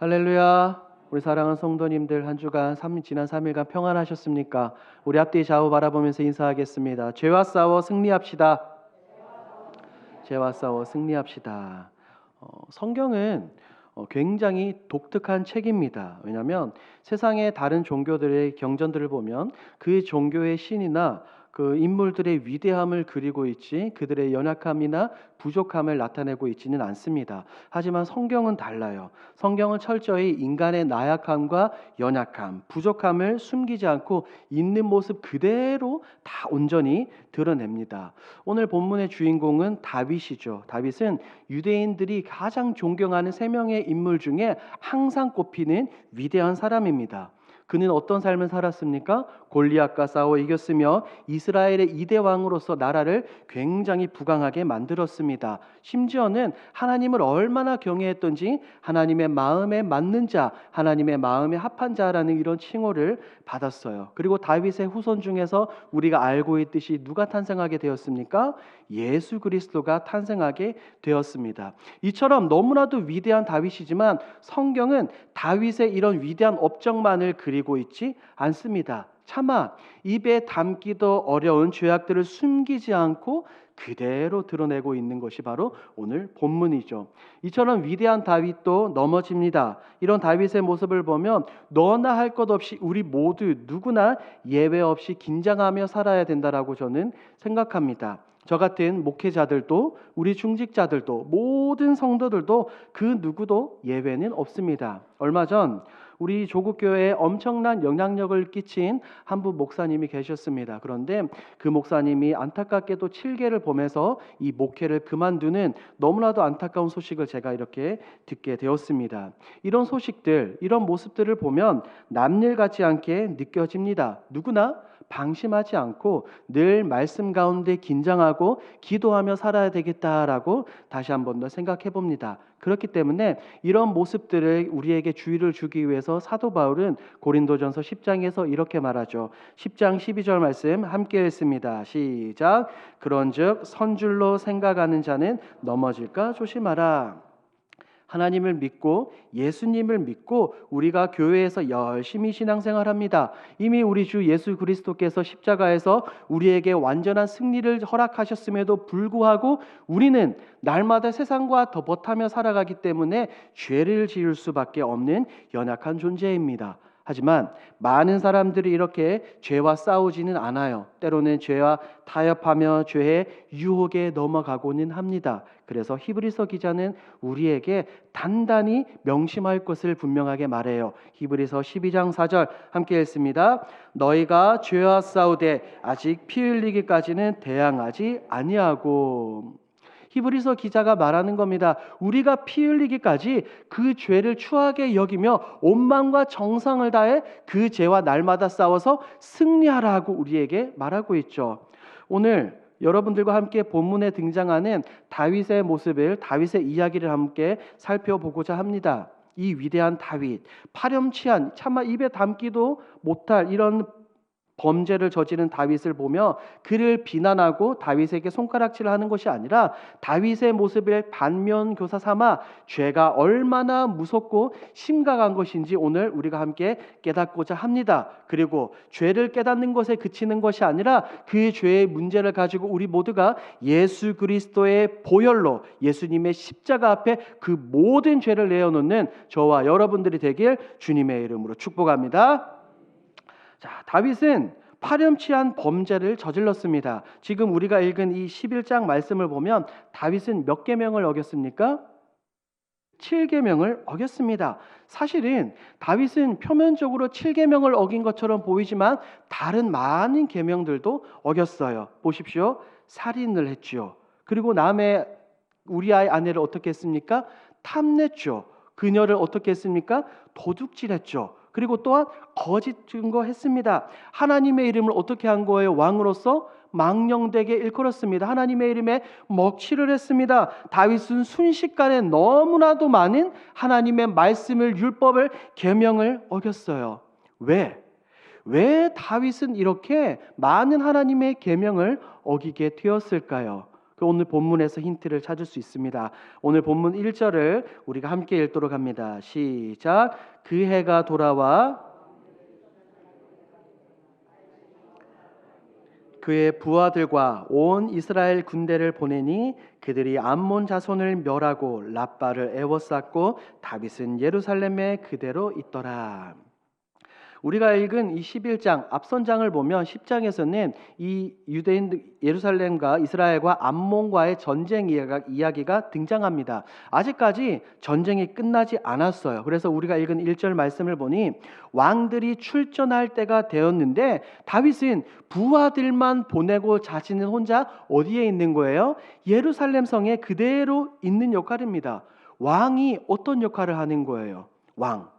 할렐루야. 우리 사랑하는 성도님들 한 주간 지난 3일간 평안하셨습니까? 우리 앞뒤 좌우 바라보면서 인사하겠습니다. 죄와 싸워 승리합시다. 죄와 싸워 승리합시다. 성경은 굉장히 독특한 책입니다. 왜냐하면 세상의 다른 종교들의 경전들을 보면 그 종교의 신이나 그 인물들의 위대함을 그리고 있지 그들의 연약함이나 부족함을 나타내고 있지는 않습니다. 하지만 성경은 달라요. 성경은 철저히 인간의 나약함과 연약함, 부족함을 숨기지 않고 있는 모습 그대로 다 온전히 드러냅니다. 오늘 본문의 주인공은 다윗이죠. 다윗은 유대인들이 가장 존경하는 세 명의 인물 중에 항상 꼽히는 위대한 사람입니다. 그는 어떤 삶을 살았습니까? 골리앗과 싸워 이겼으며 이스라엘의 2대 왕으로서 나라를 굉장히 부강하게 만들었습니다. 심지어는 하나님을 얼마나 경외했던지 하나님의 마음에 맞는 자, 하나님의 마음에 합한 자라는 이런 칭호를 받았어요. 그리고 다윗의 후손 중에서 우리가 알고 있듯이 누가 탄생하게 되었습니까? 예수 그리스도가 탄생하게 되었습니다. 이처럼 너무나도 위대한 다윗이지만 성경은 다윗의 이런 위대한 업적만을 그리고 있지 않습니다. 차마 입에 담기도 어려운 죄악들을 숨기지 않고 그대로 드러내고 있는 것이 바로 오늘 본문이죠. 이처럼 위대한 다윗도 넘어집니다. 이런 다윗의 모습을 보면 너나 할 것 없이 우리 모두 누구나 예외 없이 긴장하며 살아야 된다라고 저는 생각합니다. 저 같은 목회자들도 우리 중직자들도 모든 성도들도 그 누구도 예외는 없습니다. 얼마 전 우리 조국교회에 엄청난 영향력을 끼친 한 분 목사님이 계셨습니다. 그런데 그 목사님이 안타깝게도 7개를 보면서 이 목회를 그만두는 너무나도 안타까운 소식을 제가 이렇게 듣게 되었습니다. 이런 소식들, 이런 모습들을 보면 남일 같지 않게 느껴집니다. 누구나 방심하지 않고 늘 말씀 가운데 긴장하고 기도하며 살아야 되겠다라고 다시 한 번 더 생각해 봅니다. 그렇기 때문에 이런 모습들을 우리에게 주의를 주기 위해서 사도 바울은 고린도전서 10장에서 이렇게 말하죠. 10장 12절 말씀 함께 읽습니다. 시작. 그런즉 선줄로 생각하는 자는 넘어질까 조심하라. 하나님을 믿고 예수님을 믿고 우리가 교회에서 열심히 신앙생활합니다. 이미 우리 주 예수 그리스도께서 십자가에서 우리에게 완전한 승리를 허락하셨음에도 불구하고 우리는 날마다 세상과 더 못하며 살아가기 때문에 죄를 지을 수밖에 없는 연약한 존재입니다. 하지만 많은 사람들이 이렇게 죄와 싸우지는 않아요. 때로는 죄와 타협하며 죄의 유혹에 넘어가고는 합니다. 그래서 히브리서 기자는 우리에게 단단히 명심할 것을 분명하게 말해요. 히브리서 12장 4절 함께 읽습니다. 너희가 죄와 싸우되 아직 피 흘리기까지는 대항하지 아니하고. 히브리서 기자가 말하는 겁니다. 우리가 피 흘리기까지 그 죄를 추하게 여기며 온 마음과 정성을 다해 그 죄와 날마다 싸워서 승리하라고 우리에게 말하고 있죠. 오늘 여러분들과 함께 본문에 등장하는 다윗의 모습을, 다윗의 이야기를 함께 살펴보고자 합니다. 이 위대한 다윗, 파렴치한 차마 입에 담기도 못할 이런 범죄를 저지른 다윗을 보며 그를 비난하고 다윗에게 손가락질을 하는 것이 아니라 다윗의 모습을 반면교사 삼아 죄가 얼마나 무섭고 심각한 것인지 오늘 우리가 함께 깨닫고자 합니다. 그리고 죄를 깨닫는 것에 그치는 것이 아니라 그 죄의 문제를 가지고 우리 모두가 예수 그리스도의 보혈로 예수님의 십자가 앞에 그 모든 죄를 내어놓는 저와 여러분들이 되길 주님의 이름으로 축복합니다. 자, 다윗은 파렴치한 범죄를 저질렀습니다. 지금 우리가 읽은 이 11장 말씀을 보면 다윗은 몇 계명을 어겼습니까? 7계명을 어겼습니다. 사실은 다윗은 표면적으로 7계명을 어긴 것처럼 보이지만 다른 많은 계명들도 어겼어요. 보십시오. 살인을 했죠. 그리고 남의 우리아의 아내를 어떻게 했습니까? 탐냈죠. 그녀를 어떻게 했습니까? 도둑질했죠. 그리고 또한 거짓 증거했습니다. 하나님의 이름을 어떻게 한 거예요? 왕으로서 망령되게 일컬었습니다. 하나님의 이름에 먹칠을 했습니다. 다윗은 순식간에 너무나도 많은 하나님의 말씀을, 율법을, 계명을 어겼어요. 왜 다윗은 이렇게 많은 하나님의 계명을 어기게 되었을까요? 그 오늘 본문에서 힌트를 찾을 수 있습니다. 오늘 본문 1절을 우리가 함께 읽도록 합니다. 시작. 그 해가 돌아와 그의 부하들과 온 이스라엘 군대를 보내니 그들이 암몬 자손을 멸하고 랍바를 에워쌌고 다윗은 예루살렘에 그대로 있더라. 우리가 읽은 이 11장 앞선 장을 보면 10장에서는 이 유대인 예루살렘과 이스라엘과 암몬과의 전쟁 이야기가 등장합니다. 아직까지 전쟁이 끝나지 않았어요. 그래서 우리가 읽은 1절 말씀을 보니 왕들이 출전할 때가 되었는데 다윗은 부하들만 보내고 자신은 혼자 어디에 있는 거예요? 예루살렘 성에 그대로 있는 역할입니다. 왕이 어떤 역할을 하는 거예요? 왕.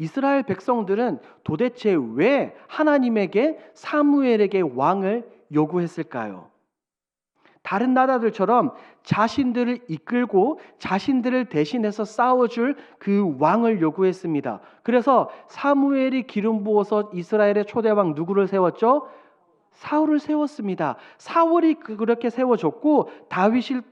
이스라엘 백성들은 도대체 왜 하나님에게 사무엘에게 왕을 요구했을까요? 다른 나라들처럼 자신들을 이끌고 자신들을 대신해서 싸워줄 그 왕을 요구했습니다. 그래서 사무엘이 기름 부어서 이스라엘의 초대왕 누구를 세웠죠? 사울을 세웠습니다. 사울이 그렇게 세워졌고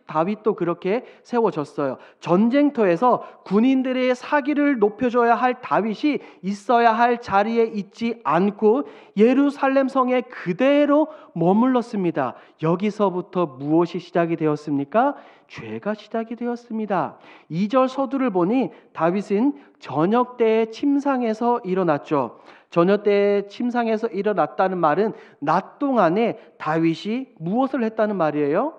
다윗도 그렇게 세워졌어요. 전쟁터에서 군인들의 사기를 높여줘야 할 다윗이 있어야 할 자리에 있지 않고 예루살렘 성에 그대로 머물렀습니다. 여기서부터 무엇이 시작이 되었습니까? 죄가 시작이 되었습니다. 2절 서두를 보니 다윗은 저녁 때의 침상에서 일어났죠. 저녁 때의 침상에서 일어났다는 말은 낮 동안에 다윗이 무엇을 했다는 말이에요?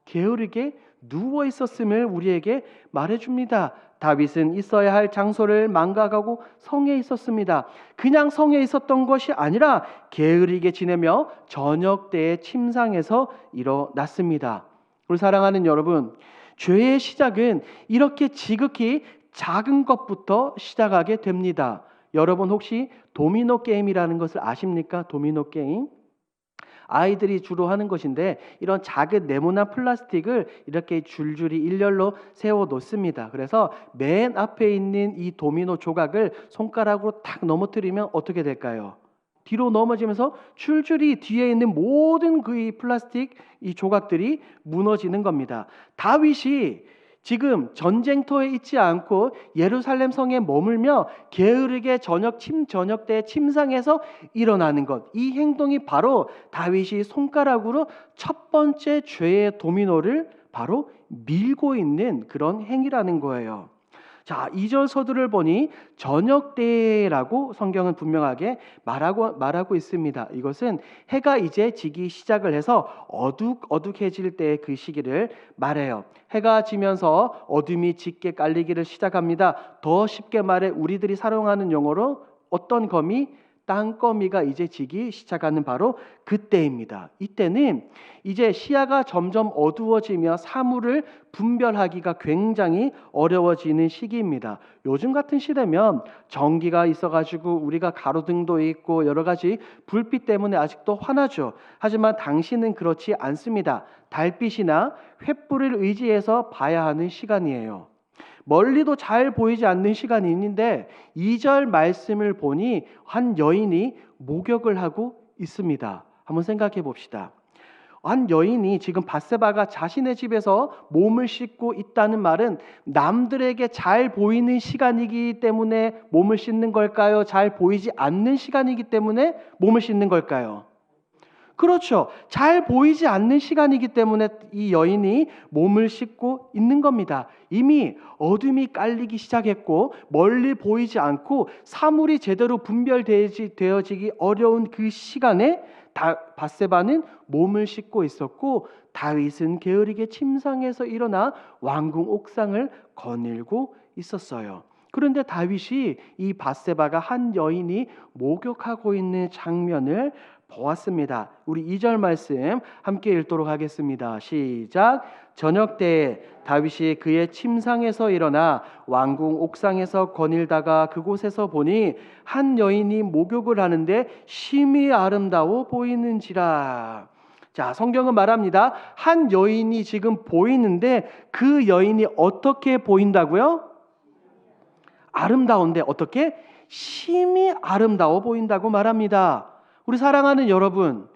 게으르게 누워 있었음을 우리에게 말해줍니다. 다윗은 있어야 할 장소를 망각하고 성에 있었습니다. 그냥 성에 있었던 것이 아니라 게으르게 지내며 저녁 때의 침상에서 일어났습니다. 우리 사랑하는 여러분, 죄의 시작은 이렇게 지극히 작은 것부터 시작하게 됩니다. 여러분 혹시 도미노 게임이라는 것을 아십니까? 도미노 게임? 아이들이 주로 하는 것인데 이런 작은 네모난 플라스틱을 이렇게 줄줄이 일렬로 세워 놓습니다. 그래서 맨 앞에 있는 이 도미노 조각을 손가락으로 탁 넘어뜨리면 어떻게 될까요? 뒤로 넘어지면서 줄줄이 뒤에 있는 모든 그 플라스틱 이 조각들이 무너지는 겁니다. 다윗이 지금 전쟁터에 있지 않고 예루살렘 성에 머물며 게으르게 저녁 때 침상에서 일어나는 것, 이 행동이 바로 다윗이 손가락으로 첫 번째 죄의 도미노를 바로 밀고 있는 그런 행위라는 거예요. 자, 2절 서두를 보니 저녁 때라고 성경은 분명하게 말하고 있습니다. 이것은 해가 이제 지기 시작을 해서 어둑어둑해질 때의 그 시기를 말해요. 해가 지면서 어둠이 짙게 깔리기를 시작합니다. 더 쉽게 말해 우리들이 사용하는 용어로 어떤 거미? 땅거미가 이제 지기 시작하는 바로 그때입니다. 이때는 이제 시야가 점점 어두워지며 사물을 분별하기가 굉장히 어려워지는 시기입니다. 요즘 같은 시대면 전기가 있어가지고 우리가 가로등도 있고 여러 가지 불빛 때문에 아직도 환하죠. 하지만 당시는 그렇지 않습니다. 달빛이나 횃불을 의지해서 봐야 하는 시간이에요. 멀리도 잘 보이지 않는 시간이 있는데 2절 말씀을 보니 한 여인이 목욕을 하고 있습니다. 한번 생각해 봅시다. 한 여인이 지금 밧세바가 자신의 집에서 몸을 씻고 있다는 말은 남들에게 잘 보이는 시간이기 때문에 몸을 씻는 걸까요? 잘 보이지 않는 시간이기 때문에 몸을 씻는 걸까요? 그렇죠. 잘 보이지 않는 시간이기 때문에 이 여인이 몸을 씻고 있는 겁니다. 이미 어둠이 깔리기 시작했고 멀리 보이지 않고 사물이 제대로 분별되어지기 어려운 그 시간에 밧세바는 몸을 씻고 있었고 다윗은 게으르게 침상에서 일어나 왕궁 옥상을 거닐고 있었어요. 그런데 다윗이 이 밧세바가 한 여인이 목욕하고 있는 장면을 보았습니다. 우리 2절 말씀 함께 읽도록 하겠습니다. 시작. 저녁 때에 다윗이 그의 침상에서 일어나 왕궁 옥상에서 거닐다가 그곳에서 보니 한 여인이 목욕을 하는데 심히 아름다워 보이는지라. 자, 성경은 말합니다. 한 여인이 지금 보이는데 그 여인이 어떻게 보인다고요? 아름다운데 어떻게? 심히 아름다워 보인다고 말합니다. 우리 사랑하는 여러분,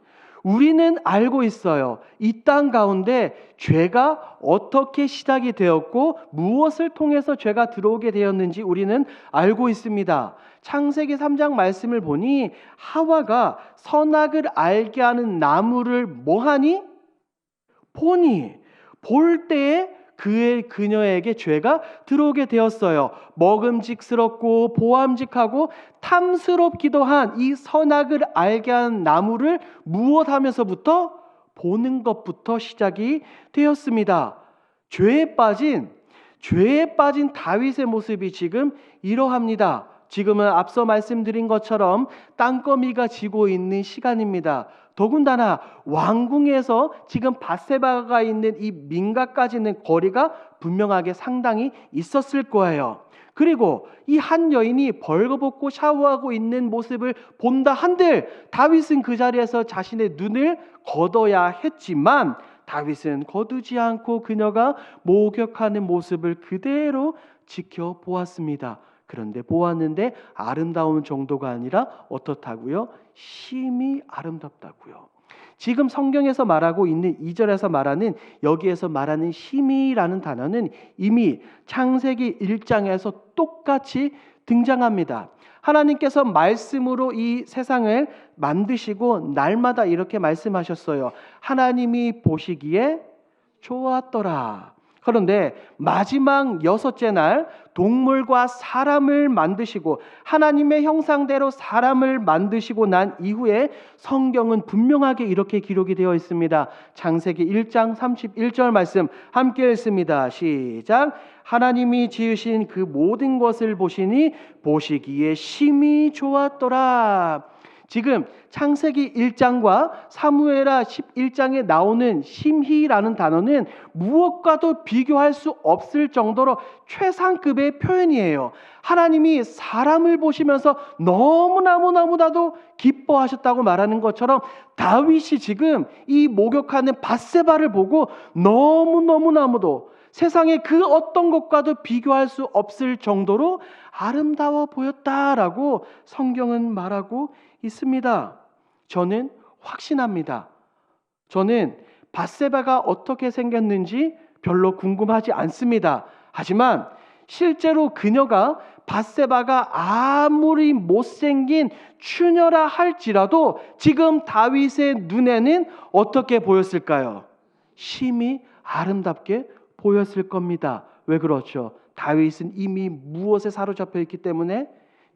우리는 알고 있어요. 이 땅 가운데 죄가 어떻게 시작이 되었고 무엇을 통해서 죄가 들어오게 되었는지 우리는 알고 있습니다. 창세기 3장 말씀을 보니 하와가 선악을 알게 하는 나무를 뭐하니? 보니 볼 때에 그녀에게 죄가 들어오게 되었어요. 먹음직스럽고 보암직하고 탐스럽기도 한 이 선악을 알게 하는 나무를 무엇하면서부터? 보는 것부터 시작이 되었습니다. 죄에 빠진 다윗의 모습이 지금 이러합니다. 지금은 앞서 말씀드린 것처럼 땅거미가 지고 있는 시간입니다. 더군다나 왕궁에서 지금 밧세바가 있는 이 민가까지는 거리가 분명하게 상당히 있었을 거예요. 그리고 이 한 여인이 벌거벗고 샤워하고 있는 모습을 본다 한들 다윗은 그 자리에서 자신의 눈을 거둬야 했지만 다윗은 거두지 않고 그녀가 목욕하는 모습을 그대로 지켜보았습니다. 그런데 보았는데 아름다운 정도가 아니라 어떻다고요? 심히 아름답다고요. 지금 성경에서 말하고 있는 2절에서 말하는 여기에서 말하는 심히라는 단어는 이미 창세기 1장에서 똑같이 등장합니다. 하나님께서 말씀으로 이 세상을 만드시고 날마다 이렇게 말씀하셨어요. 하나님이 보시기에 좋았더라. 그런데 마지막 6째 날 동물과 사람을 만드시고 하나님의 형상대로 사람을 만드시고 난 이후에 성경은 분명하게 이렇게 기록이 되어 있습니다. 창세기 1장 31절 말씀 함께 읽습니다. 시작. 하나님이 지으신 그 모든 것을 보시니 보시기에 심히 좋았더라. 지금 창세기 1장과 사무엘하 11장에 나오는 심히라는 단어는 무엇과도 비교할 수 없을 정도로 최상급의 표현이에요. 하나님이 사람을 보시면서 너무나도 기뻐하셨다고 말하는 것처럼 다윗이 지금 이 목욕하는 밧세바를 보고 너무나도 세상에 그 어떤 것과도 비교할 수 없을 정도로 아름다워 보였다라고 성경은 말하고 있습니다. 저는 확신합니다. 저는 밧세바가 어떻게 생겼는지 별로 궁금하지 않습니다. 하지만 실제로 그녀가 밧세바가 아무리 못생긴 추녀라 할지라도 지금 다윗의 눈에는 어떻게 보였을까요? 심히 아름답게 보였을 겁니다. 왜 그렇죠? 다윗은 이미 무엇에 사로잡혀 있기 때문에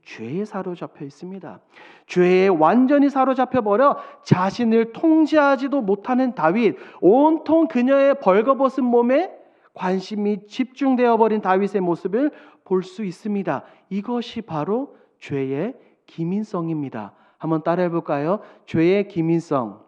죄에 사로잡혀 있습니다. 죄에 완전히 사로잡혀 버려 자신을 통제하지도 못하는 다윗, 온통 그녀의 벌거벗은 몸에 관심이 집중되어 버린 다윗의 모습을 볼 수 있습니다. 이것이 바로 죄의 기민성입니다. 한번 따라해 볼까요? 죄의 기민성.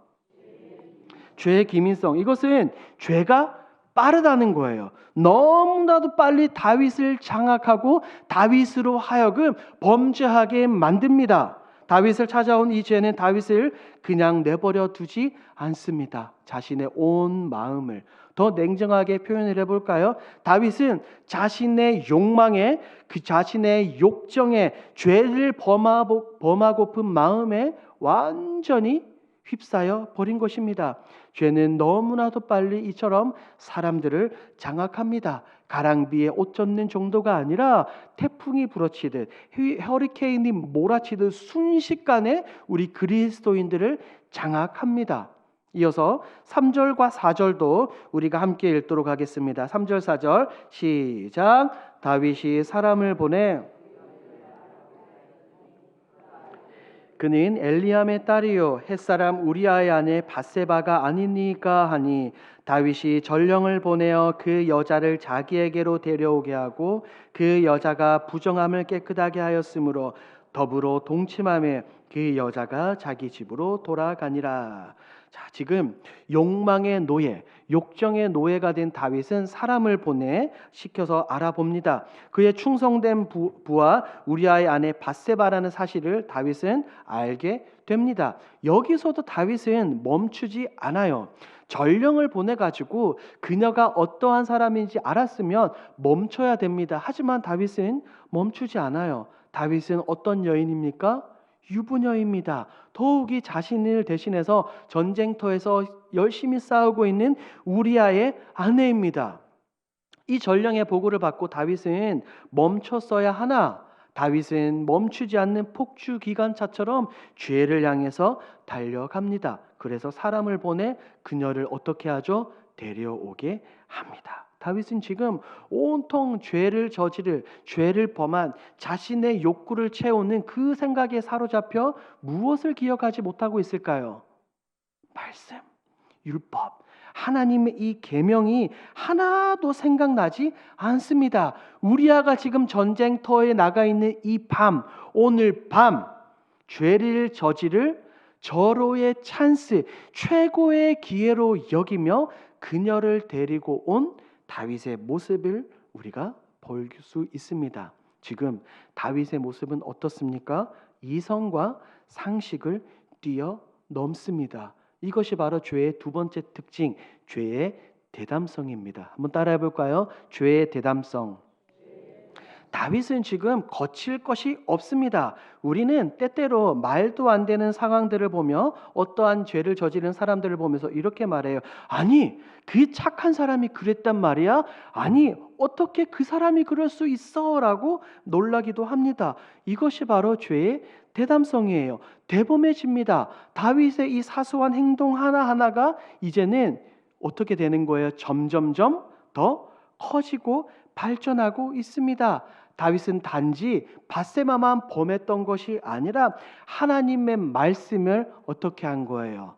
죄의 기민성. 이것은 죄가 빠르다는 거예요. 너무나도 빨리 다윗을 장악하고 다윗으로 하여금 범죄하게 만듭니다. 다윗을 찾아온 이 죄는 다윗을 그냥 내버려 두지 않습니다. 자신의 온 마음을 더 냉정하게 표현을 해볼까요? 다윗은 자신의 욕망에 그 자신의 욕정에 죄를 범하고픈 마음에 완전히 휩싸여 버린 것입니다. 죄는 너무나도 빨리 이처럼 사람들을 장악합니다. 가랑비에 옷 젖는 정도가 아니라 태풍이 불어치듯 허리케인이 몰아치듯 순식간에 우리 그리스도인들을 장악합니다. 이어서 3절과 4절도 우리가 함께 읽도록 하겠습니다. 3절 4절 시작. 다윗이 사람을 보내 그는 엘리암의 딸이요 햇사람 우리아의 아내 밧세바가 아니니까 하니 다윗이 전령을 보내어 그 여자를 자기에게로 데려오게 하고 그 여자가 부정함을 깨끗하게 하였으므로 더불어 동침하며 그 여자가 자기 집으로 돌아가니라. 자, 지금 욕망의 노예, 욕정의 노예가 된 다윗은 사람을 보내 시켜서 알아봅니다. 그의 충성된 부하 우리아의 아내 밧세바라는 사실을 다윗은 알게 됩니다. 여기서도 다윗은 멈추지 않아요. 전령을 보내가지고 그녀가 어떠한 사람인지 알았으면 멈춰야 됩니다. 하지만 다윗은 멈추지 않아요. 다윗은 어떤 여인입니까? 유부녀입니다. 더욱이 자신을 대신해서 전쟁터에서 열심히 싸우고 있는 우리아의 아내입니다. 이 전령의 보고를 받고 다윗은 멈췄어야 하나 다윗은 멈추지 않는 폭주 기관차처럼 죄를 향해서 달려갑니다. 그래서 사람을 보내 그녀를 어떻게 하죠? 데려오게 합니다. 다윗은 지금 온통 죄를 범한 자신의 욕구를 채우는 그 생각에 사로잡혀 무엇을 기억하지 못하고 있을까요? 말씀, 율법, 하나님의 이 계명이 하나도 생각나지 않습니다. 우리아가 지금 전쟁터에 나가 있는 이 밤, 오늘 밤 죄를 저지를 절호의 찬스, 최고의 기회로 여기며 그녀를 데리고 온 다윗의 모습을 우리가 볼 수 있습니다. 지금 다윗의 모습은 어떻습니까? 이성과 상식을 뛰어넘습니다. 이것이 바로 죄의 두 번째 특징, 죄의 대담성입니다. 한번 따라해 볼까요? 죄의 대담성. 다윗은 지금 거칠 것이 없습니다. 우리는 때때로 말도 안 되는 상황들을 보며 어떠한 죄를 저지른 사람들을 보면서 이렇게 말해요. 아니, 그 착한 사람이 그랬단 말이야? 아니, 어떻게 그 사람이 그럴 수 있어? 라고 놀라기도 합니다. 이것이 바로 죄의 대담성이에요. 대범해집니다. 다윗의 이 사소한 행동 하나하나가 이제는 어떻게 되는 거예요? 점점점 더 커지고 발전하고 있습니다. 다윗은 단지 밧세바만 범했던 것이 아니라 하나님의 말씀을 어떻게 한 거예요?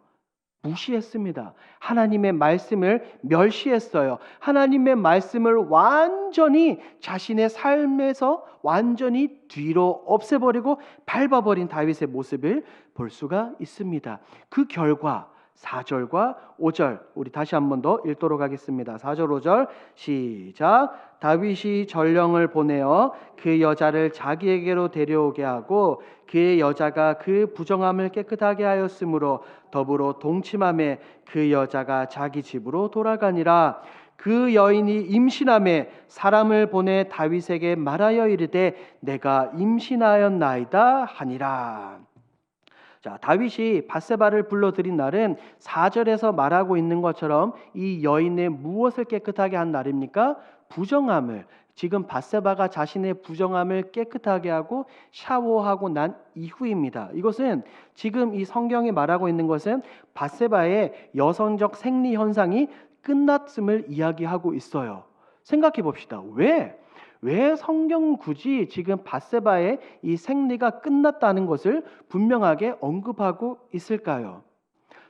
무시했습니다. 하나님의 말씀을 멸시했어요. 하나님의 말씀을 완전히 자신의 삶에서 완전히 뒤로 없애버리고 밟아버린 다윗의 모습을 볼 수가 있습니다. 그 결과 4절과 5절 우리 다시 한 번 더 읽도록 하겠습니다. 4절 5절 시작. 다윗이 전령을 보내어 그 여자를 자기에게로 데려오게 하고 그의 여자가 그 부정함을 깨끗하게 하였으므로 더불어 동침함에 그 여자가 자기 집으로 돌아가니라. 그 여인이 임신함에 사람을 보내 다윗에게 말하여 이르되 내가 임신하였나이다 하니라. 자, 다윗이 밧세바를 불러들인 날은 4절에서 말하고 있는 것처럼 이 여인의 무엇을 깨끗하게 한 날입니까? 부정함을. 지금 밧세바가 자신의 부정함을 깨끗하게 하고 샤워하고 난 이후입니다. 이것은 지금 이 성경이 말하고 있는 것은 밧세바의 여성적 생리 현상이 끝났음을 이야기하고 있어요. 생각해 봅시다. 왜 성경 굳이 지금 밧세바의 이 생리가 끝났다는 것을 분명하게 언급하고 있을까요?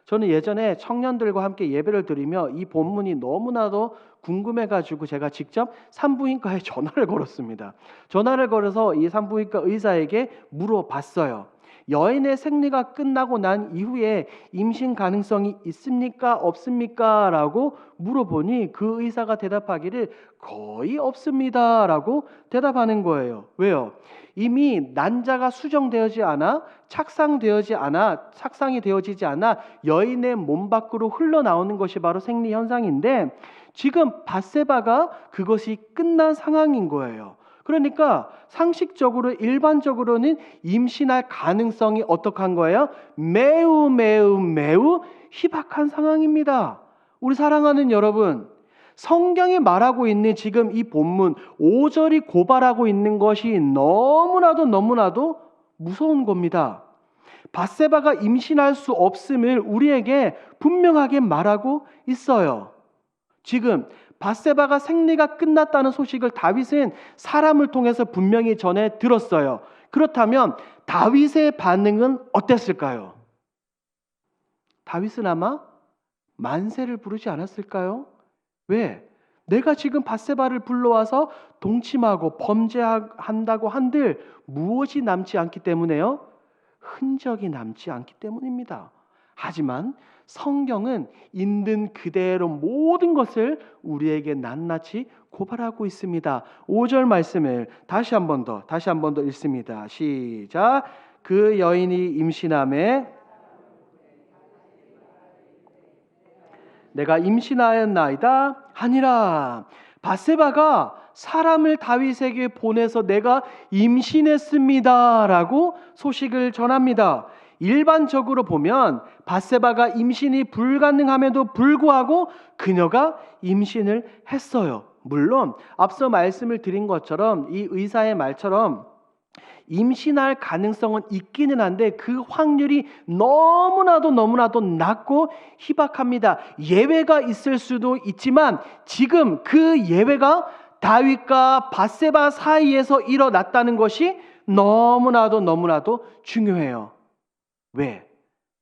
저는 예전에 청년들과 함께 예배를 드리며 이 본문이 너무나도 궁금해가지고 제가 직접 산부인과에 전화를 걸었습니다. 전화를 걸어서 이 산부인과 의사에게 물어봤어요. 여인의 생리가 끝나고 난 이후에 임신 가능성이 있습니까? 없습니까? 라고 물어보니 그 의사가 대답하기를 거의 없습니다 라고 대답하는 거예요. 왜요? 이미 난자가 수정되어지지 않아 착상이 되어지지 않아 여인의 몸 밖으로 흘러나오는 것이 바로 생리 현상인데 지금 밧세바가 그것이 끝난 상황인 거예요. 그러니까 상식적으로 일반적으로는 임신할 가능성이 어떡한 거예요? 매우 희박한 상황입니다. 우리 사랑하는 여러분, 성경이 말하고 있는 지금 이 본문 5절이 고발하고 있는 것이 너무나도 무서운 겁니다. 밧세바가 임신할 수 없음을 우리에게 분명하게 말하고 있어요. 지금 밧세바가 생리가 끝났다는 소식을 다윗은 사람을 통해서 분명히 전해 들었어요. 그렇다면 다윗의 반응은 어땠을까요? 다윗은 아마 만세를 부르지 않았을까요? 왜? 내가 지금 밧세바를 불러와서 동침하고 범죄한다고 한들 무엇이 남지 않기 때문에요? 흔적이 남지 않기 때문입니다. 하지만 성경은 있는 그대로 모든 것을 우리에게 낱낱이 고발하고 있습니다. 5절 말씀을 다시 한 번 더 읽습니다. 시작. 그 여인이 임신함에 내가 임신하였나이다 하니라. 밧세바가 사람을 다윗에게 보내서 내가 임신했습니다라고 소식을 전합니다. 일반적으로 보면 밧세바가 임신이 불가능함에도 불구하고 그녀가 임신을 했어요. 물론 앞서 말씀을 드린 것처럼 이 의사의 말처럼 임신할 가능성은 있기는 한데 그 확률이 너무나도 낮고 희박합니다. 예외가 있을 수도 있지만 지금 그 예외가 다윗과 밧세바 사이에서 일어났다는 것이 너무나도 중요해요. 왜?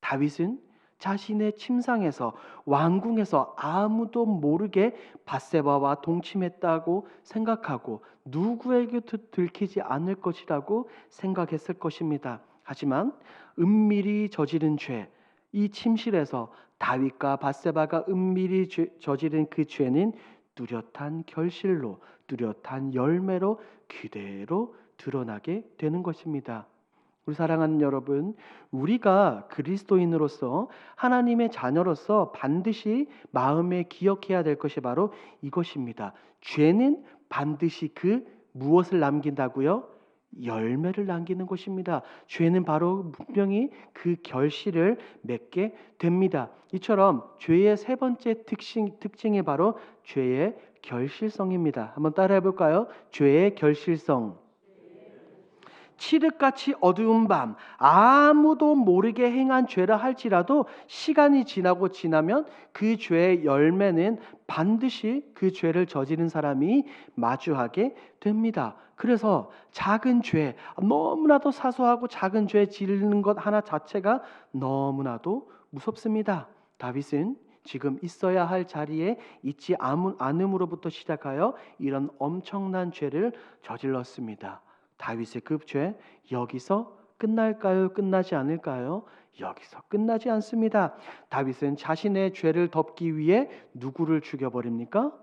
다윗은 자신의 침상에서 왕궁에서 아무도 모르게 밧세바와 동침했다고 생각하고 누구에게도 들키지 않을 것이라고 생각했을 것입니다. 하지만 은밀히 저지른 죄, 이 침실에서 다윗과 밧세바가 은밀히 저지른 그 죄는 뚜렷한 결실로, 뚜렷한 열매로 그대로 드러나게 되는 것입니다. 우리 사랑하는 여러분, 우리가 그리스도인으로서 하나님의 자녀로서 반드시 마음에 기억해야 될 것이 바로 이것입니다. 죄는 반드시 그 무엇을 남긴다고요? 열매를 남기는 것입니다. 죄는 바로 분명히 그 결실을 맺게 됩니다. 이처럼 죄의 세 번째 특징이 바로 죄의 결실성입니다. 한번 따라해 볼까요? 죄의 결실성. 칠흑같이 어두운 밤, 아무도 모르게 행한 죄라 할지라도 시간이 지나면 그 죄의 열매는 반드시 그 죄를 저지른 사람이 마주하게 됩니다. 그래서 작은 죄, 너무나도 사소하고 작은 죄 지르는 것 하나 자체가 너무나도 무섭습니다. 다윗은 지금 있어야 할 자리에 있지 않음으로부터 시작하여 이런 엄청난 죄를 저질렀습니다. 다윗의 그 죄 여기서 끝날까요? 끝나지 않을까요? 여기서 끝나지 않습니다. 다윗은 자신의 죄를 덮기 위해 누구를 죽여버립니까?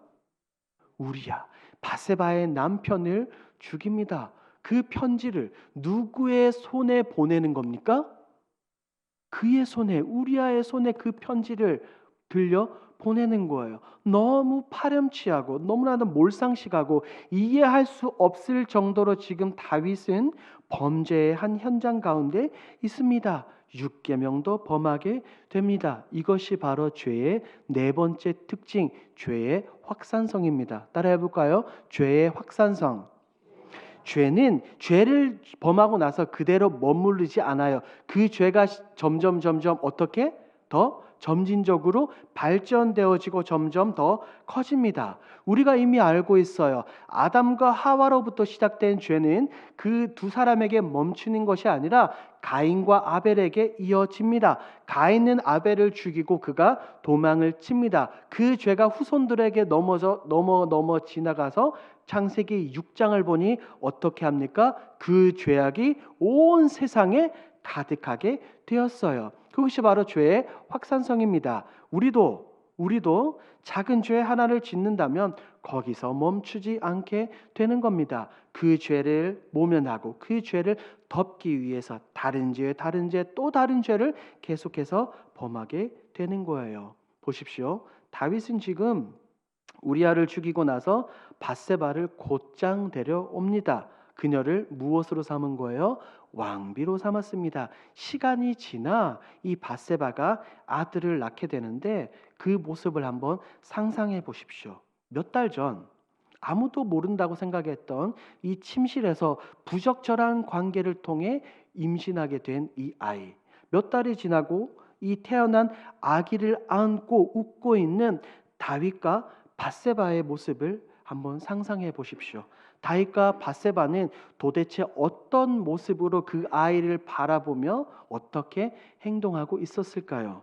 우리야, 밧세바의 남편을 죽입니다. 그 편지를 누구의 손에 보내는 겁니까? 그의 손에, 우리아의 손에 그 편지를 들려 보내는 거예요. 너무 파렴치하고 너무나도 몰상식하고 이해할 수 없을 정도로 지금 다윗은 범죄의 한 현장 가운데 있습니다. 육계명도 범하게 됩니다. 이것이 바로 죄의 네 번째 특징, 죄의 확산성입니다. 따라해 볼까요? 죄의 확산성. 죄는 죄를 범하고 나서 그대로 머무르지 않아요. 그 죄가 점점 어떻게 더 점진적으로 발전되어지고 점점 더 커집니다. 우리가 이미 알고 있어요. 아담과 하와로부터 시작된 죄는 그 두 사람에게 멈추는 것이 아니라 가인과 아벨에게 이어집니다. 가인은 아벨을 죽이고 그가 도망을 칩니다. 그 죄가 후손들에게 넘어 지나가서 창세기 6장을 보니 어떻게 합니까? 그 죄악이 온 세상에 가득하게 되었어요. 그것이 바로 죄의 확산성입니다. 우리도 작은 죄 하나를 짓는다면 거기서 멈추지 않게 되는 겁니다. 그 죄를 모면하고 그 죄를 덮기 위해서 다른 죄, 또 다른 죄를 계속해서 범하게 되는 거예요. 보십시오. 다윗은 지금 우리아를 죽이고 나서 밧세바를 곧장 데려옵니다. 그녀를 무엇으로 삼은 거예요? 왕비로 삼았습니다. 시간이 지나 이 밧세바가 아들을 낳게 되는데 그 모습을 한번 상상해 보십시오. 몇 달 전 아무도 모른다고 생각했던 이 침실에서 부적절한 관계를 통해 임신하게 된 이 아이. 몇 달이 지나고 이 태어난 아기를 안고 웃고 있는 다윗과 밧세바의 모습을 한번 상상해 보십시오. 다윗과 밧세바는 도대체 어떤 모습으로 그 아이를 바라보며 어떻게 행동하고 있었을까요?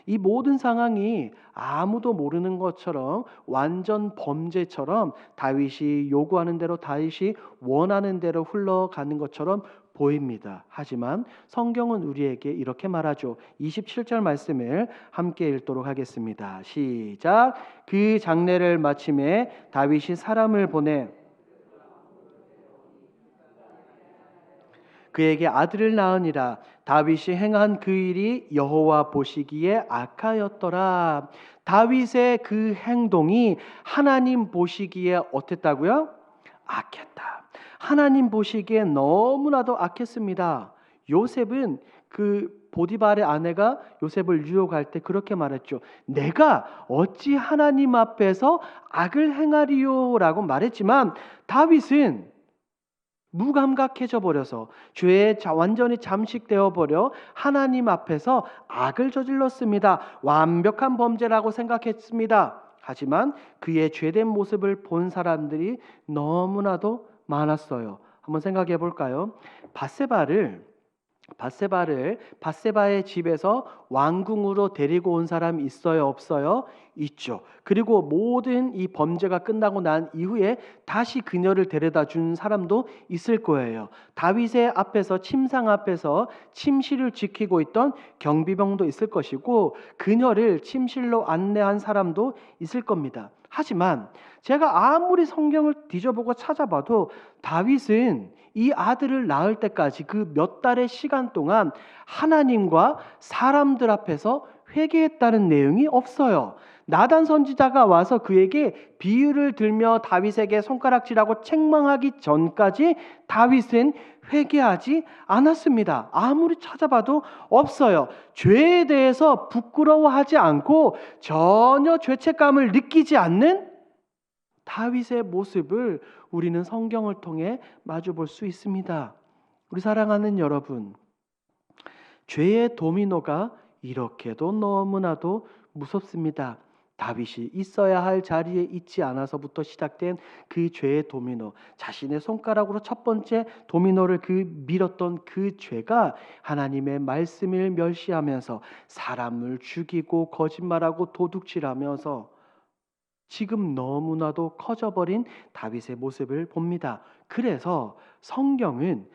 이 모든 상황이 아무도 모르는 것처럼 완전 범죄처럼 다윗이 요구하는 대로 다윗이 원하는 대로 흘러가는 것처럼 보입니다. 하지만 성경은 우리에게 이렇게 말하죠. 27절 말씀을 함께 읽도록 하겠습니다. 시작. 그 장례를 마침에 다윗이 사람을 보내 그에게 아들을 낳으니라. 다윗이 행한 그 일이 여호와 보시기에 악하였더라. 다윗의 그 행동이 하나님 보시기에 어땠다고요? 악했다. 하나님 보시기에 너무나도 악했습니다. 요셉은 그 보디발의 아내가 요셉을 유혹할 때 그렇게 말했죠. 내가 어찌 하나님 앞에서 악을 행하리요라고 말했지만 다윗은 무감각해져 버려서 죄에 완전히 잠식되어 버려 하나님 앞에서 악을 저질렀습니다. 완벽한 범죄라고 생각했습니다. 하지만 그의 죄된 모습을 본 사람들이 너무나도 많았어요. 한번 생각해 볼까요? 바세바의 집에서 왕궁으로 데리고 온 사람이 있어요, 없어요? 있죠. 그리고 모든 이 범죄가 끝나고 난 이후에 다시 그녀를 데려다 준 사람도 있을 거예요. 다윗의 앞에서 침상 앞에서 침실을 지키고 있던 경비병도 있을 것이고 그녀를 침실로 안내한 사람도 있을 겁니다. 하지만 제가 아무리 성경을 뒤져보고 찾아봐도 다윗은 이 아들을 낳을 때까지 그 몇 달의 시간 동안 하나님과 사람들 앞에서 회개했다는 내용이 없어요. 나단 선지자가 와서 그에게 비유를 들며 다윗에게 손가락질하고 책망하기 전까지 다윗은 회개하지 않았습니다. 아무리 찾아봐도 없어요. 죄에 대해서 부끄러워하지 않고 전혀 죄책감을 느끼지 않는 다윗의 모습을 우리는 성경을 통해 마주 볼 수 있습니다. 우리 사랑하는 여러분, 죄의 도미노가 이렇게도 너무나도 무섭습니다. 다윗이 있어야 할 자리에 있지 않아서부터 시작된 그 죄의 도미노, 자신의 손가락으로 첫 번째 도미노를 밀었던 그 죄가 하나님의 말씀을 멸시하면서 사람을 죽이고 거짓말하고 도둑질하면서 지금 너무나도 커져버린 다윗의 모습을 봅니다. 그래서 성경은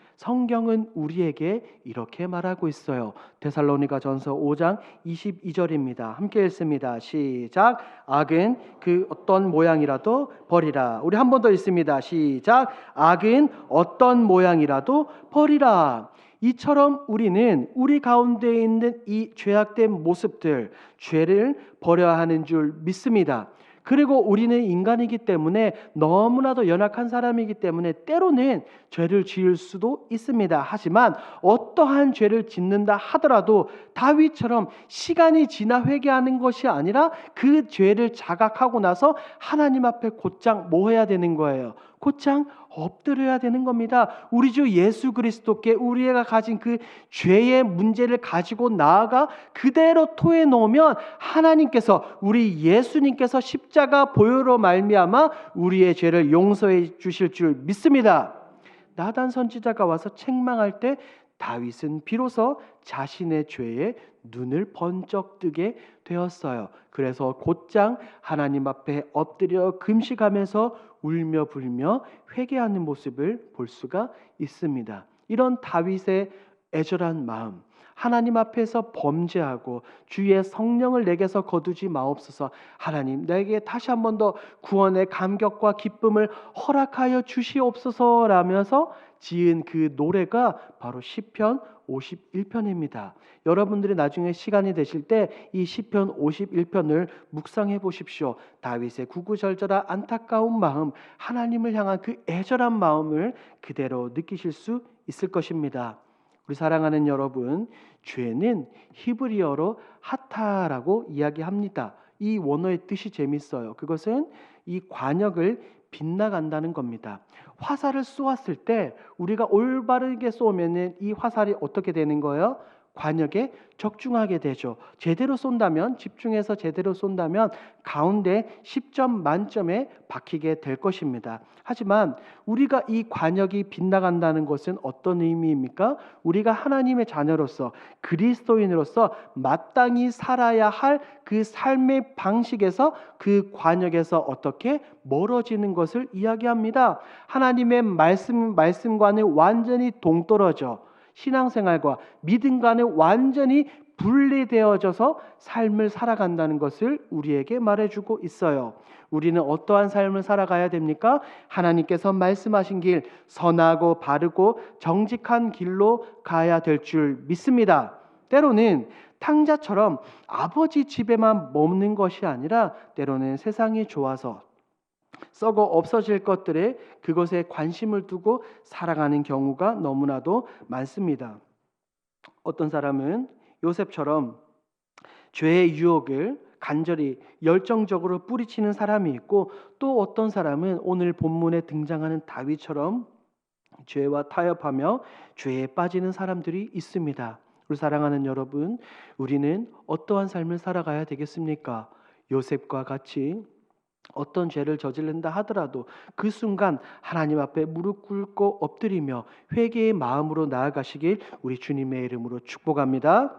우리에게 이렇게 말하고 있어요. 데살로니가전서 5장 22절입니다. 함께 읽습니다. 시작. 악은 그 어떤 모양이라도 버리라. 우리 한 번 더 읽습니다. 시작. 악은 어떤 모양이라도 버리라. 이처럼 우리는 우리 가운데 있는 이 죄악된 모습들, 죄를 버려야 하는 줄 믿습니다. 그리고 우리는 인간이기 때문에 너무나도 연약한 사람이기 때문에 때로는 죄를 지을 수도 있습니다. 하지만 어떠한 죄를 짓는다 하더라도 다윗처럼 시간이 지나 회개하는 것이 아니라 그 죄를 자각하고 나서 하나님 앞에 곧장 뭐 해야 되는 거예요? 곧장 엎드려야 되는 겁니다. 우리 주 예수 그리스도께 우리가 가진 그 죄의 문제를 가지고 나아가 그대로 토해 놓으면 하나님께서, 우리 예수님께서 십자가 보혈로 말미암아 우리의 죄를 용서해 주실 줄 믿습니다. 나단 선지자가 와서 책망할 때 다윗은 비로소 자신의 죄에 눈을 번쩍 뜨게 되었어요. 그래서 곧장 하나님 앞에 엎드려 금식하면서 울며 불며 회개하는 모습을 볼 수가 있습니다. 이런 다윗의 애절한 마음, 하나님 앞에서 범죄하고 주의 성령을 내게서 거두지 마옵소서. 하나님, 내게 다시 한 번 더 구원의 감격과 기쁨을 허락하여 주시옵소서라면서 지은 그 노래가 바로 시편 51편입니다. 여러분들이 나중에 시간이 되실 때 이 시편 51편을 묵상해 보십시오. 다윗의 구구절절한 안타까운 마음, 하나님을 향한 그 애절한 마음을 그대로 느끼실 수 있을 것입니다. 우리 사랑하는 여러분, 죄는 히브리어로 하타라고 이야기합니다. 이 원어의 뜻이 재밌어요. 그것은 이 관역을 빗나간다는 겁니다. 화살을 쏘았을 때 우리가 올바르게 쏘면은 이 화살이 어떻게 되는 거예요? 관역에 적중하게 되죠. 제대로 쏜다면, 집중해서 제대로 쏜다면 가운데 10점 만점에 박히게 될 것입니다. 하지만 우리가 이 관역이 빗나간다는 것은 어떤 의미입니까? 우리가 하나님의 자녀로서, 그리스도인으로서 마땅히 살아야 할 그 삶의 방식에서, 그 관역에서 어떻게 멀어지는 것을 이야기합니다. 하나님의 말씀과는 완전히 동떨어져 신앙생활과 믿음과는 완전히 분리되어져서 삶을 살아간다는 것을 우리에게 말해주고 있어요. 우리는 어떠한 삶을 살아가야 됩니까? 하나님께서 말씀하신 길, 선하고 바르고 정직한 길로 가야 될 줄 믿습니다. 때로는 탕자처럼 아버지 집에만 머무는 것이 아니라 때로는 세상이 좋아서 썩어 없어질 것들에 그것에 관심을 두고 살아가는 경우가 너무나도 많습니다. 어떤 사람은 요셉처럼 죄의 유혹을 간절히 열정적으로 뿌리치는 사람이 있고, 또 어떤 사람은 오늘 본문에 등장하는 다윗처럼 죄와 타협하며 죄에 빠지는 사람들이 있습니다. 우리 사랑하는 여러분, 우리는 어떠한 삶을 살아가야 되겠습니까? 요셉과 같이 어떤 죄를 저지른다 하더라도 그 순간 하나님 앞에 무릎 꿇고 엎드리며 회개의 마음으로 나아가시길 우리 주님의 이름으로 축복합니다.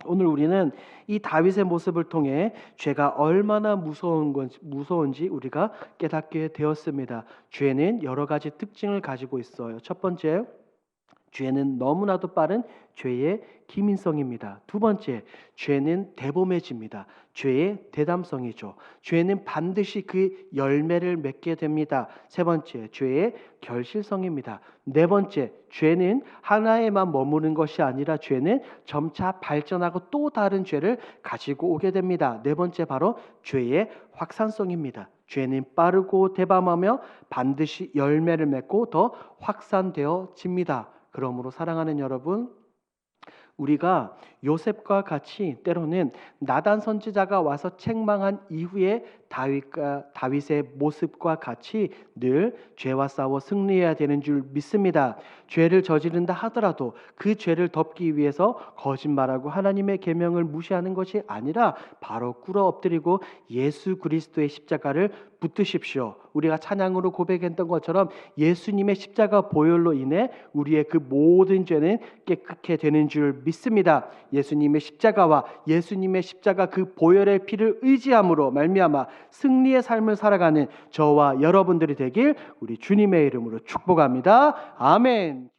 오늘 우리는 이 다윗의 모습을 통해 죄가 얼마나 무서운지 우리가 깨닫게 되었습니다. 죄는 여러 가지 특징을 가지고 있어요. 첫 번째, 죄는 너무나도 빠른 죄의 기민성입니다. 두 번째, 죄는 대범해집니다. 죄의 대담성이죠. 죄는 반드시 그 열매를 맺게 됩니다. 세 번째, 죄의 결실성입니다. 네 번째, 죄는 하나에만 머무는 것이 아니라 죄는 점차 발전하고 또 다른 죄를 가지고 오게 됩니다. 네 번째, 바로 죄의 확산성입니다. 죄는 빠르고 대담하며 반드시 열매를 맺고 더 확산되어집니다. 그러므로 사랑하는 여러분, 우리가 요셉과 같이 때로는 나단 선지자가 와서 책망한 이후에 다윗의 모습과 같이 늘 죄와 싸워 승리해야 되는 줄 믿습니다. 죄를 저지른다 하더라도 그 죄를 덮기 위해서 거짓말하고 하나님의 계명을 무시하는 것이 아니라 바로 꿇어 엎드리고 예수 그리스도의 십자가를 붙드십시오. 우리가 찬양으로 고백했던 것처럼 예수님의 십자가 보혈로 인해 우리의 그 모든 죄는 깨끗게 되는 줄 믿습니다. 예수님의 십자가와 예수님의 십자가 그 보혈의 피를 의지함으로 말미암아 승리의 삶을 살아가는 저와 여러분들이 되길 우리 주님의 이름으로 축복합니다. 아멘.